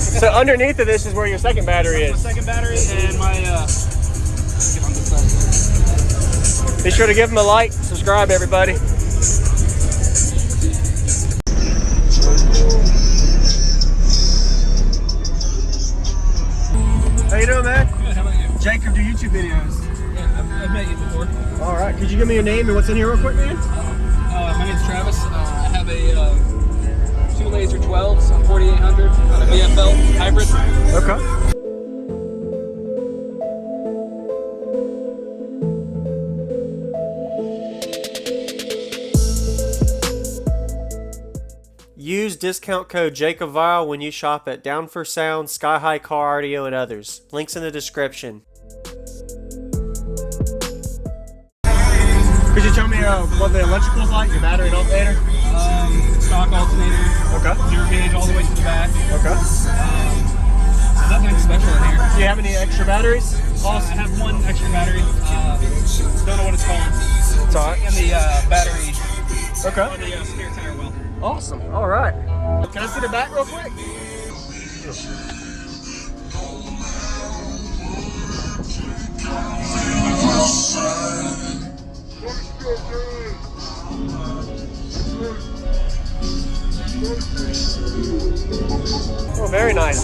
So underneath of this is where your second battery is. My second battery and my, Be sure to give them a like, subscribe everybody. How you doing, man? Good, how about you? Jacob do YouTube videos. Yeah, I've met you before. All right, could you give me your name and what's in here real quick, man? My name's Travis. I have a 2 laser 12s, a 4800, on a VFL hybrid. Okay. Use discount code JacobViral when you shop at Down for Sound, SkyHigh Car Audio, and others. Links in the description. Could you tell me what the electrical's like, your battery and alternator? Stock alternator. Okay. 0 gauge all the way to the back. Okay. Nothing special in here. Do you have any extra batteries? I have one extra battery. Don't know what it's called. It's alright. And the battery Okay. on the spare tire well. Awesome. All right. Can I see the back real quick? Oh, very nice.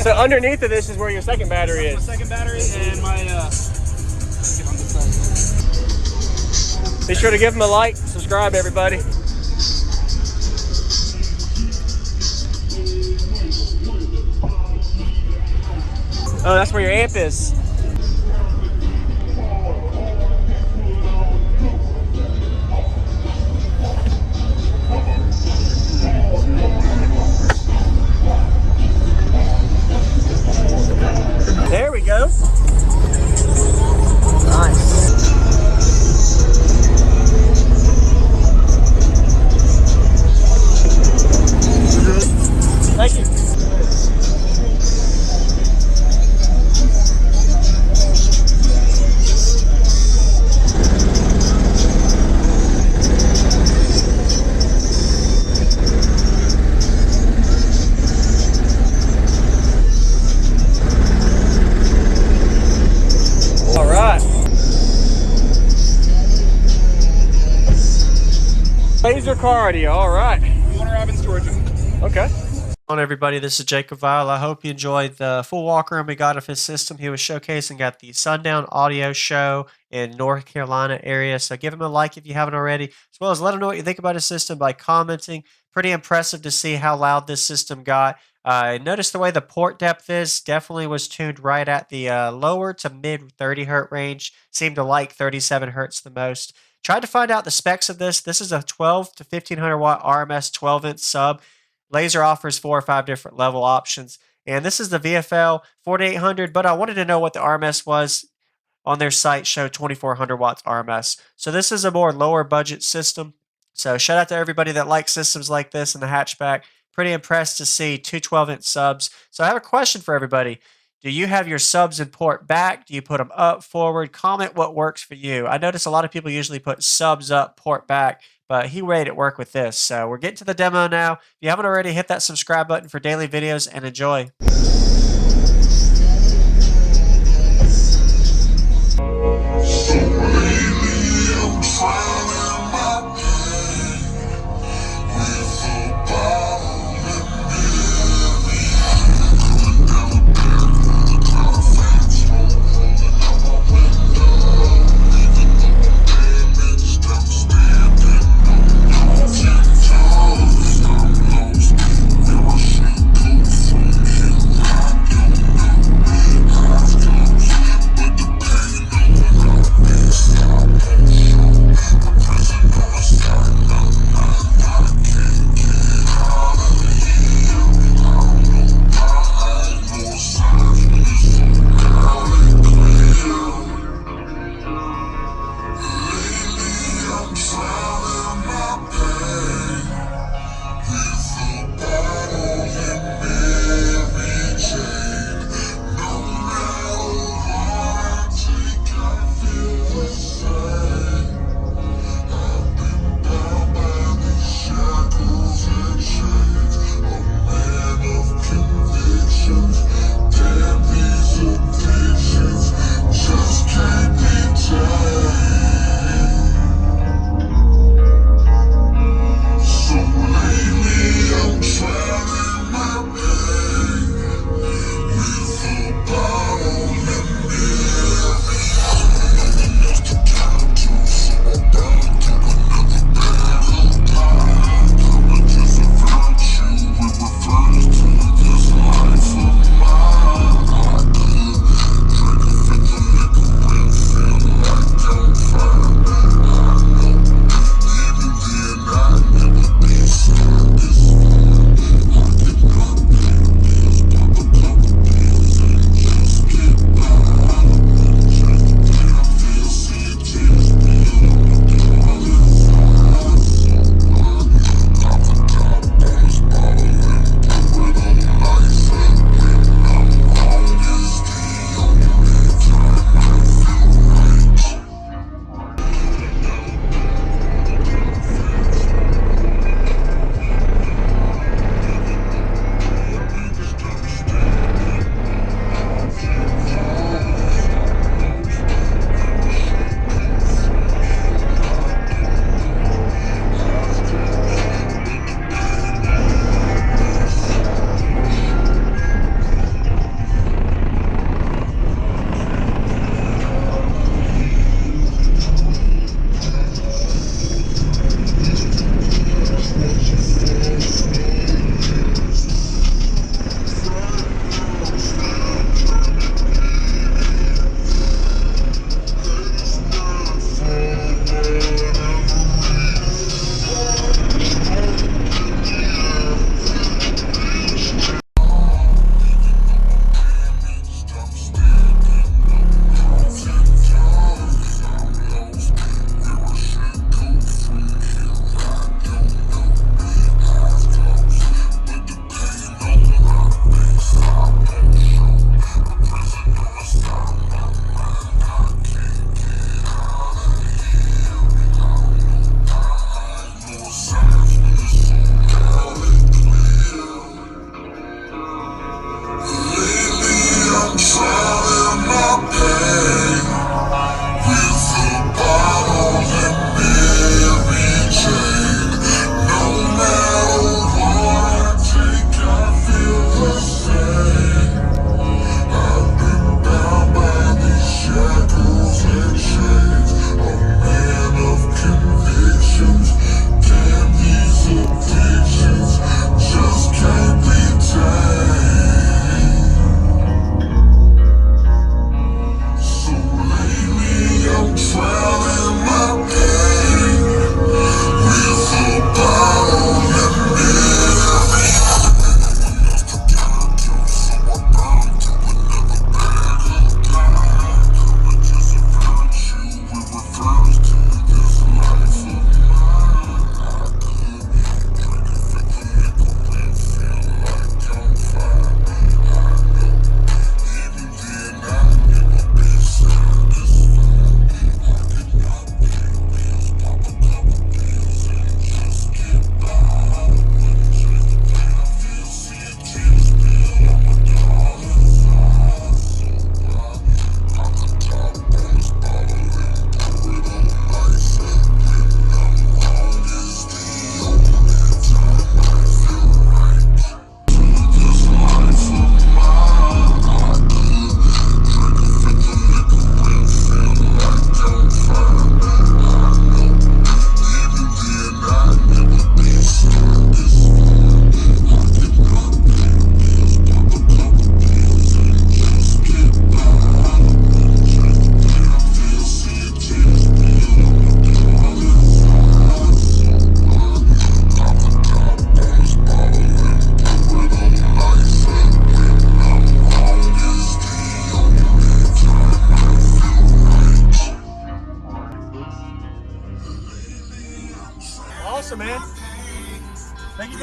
So underneath of this is where your second battery is. My second battery and my, Be sure to give them a like, subscribe everybody. Oh, that's where your amp is. There we go. Nice. Thank you. All right. Laser cardio. All right. Warner Robins, Georgia. Okay. On everybody, this is JacobViral. I hope you enjoyed the full walk-around we got of his system. He was showcasing at the Sundown Audio Show in North Carolina area, so give him a like if you haven't already, as well as let him know what you think about his system by commenting. Pretty impressive to see how loud this system got. Notice the way the port depth is. Definitely was tuned right at the lower to mid 30 hertz range. Seemed to like 37 hertz the most. Tried to find out the specs of this. This is a 12 to 1500 watt RMS 12-inch sub. Laser offers 4 or 5 different level options. And this is the VFL 4800, but I wanted to know what the RMS was. On their site showed 2400 watts RMS. So this is a more lower budget system. So shout out to everybody that likes systems like this in the hatchback. Pretty impressed to see 2 12-inch subs. So I have a question for everybody. Do you have your subs in port back? Do you put them up, forward? Comment what works for you. I notice a lot of people usually put subs up, port back, but he made it work with this. So we're getting to the demo now. If you haven't already, hit that subscribe button for daily videos and enjoy.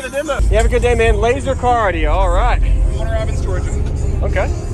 for the demo. You have a good day, man. Laser car audio. All right. Warner Robins, Georgia. Okay.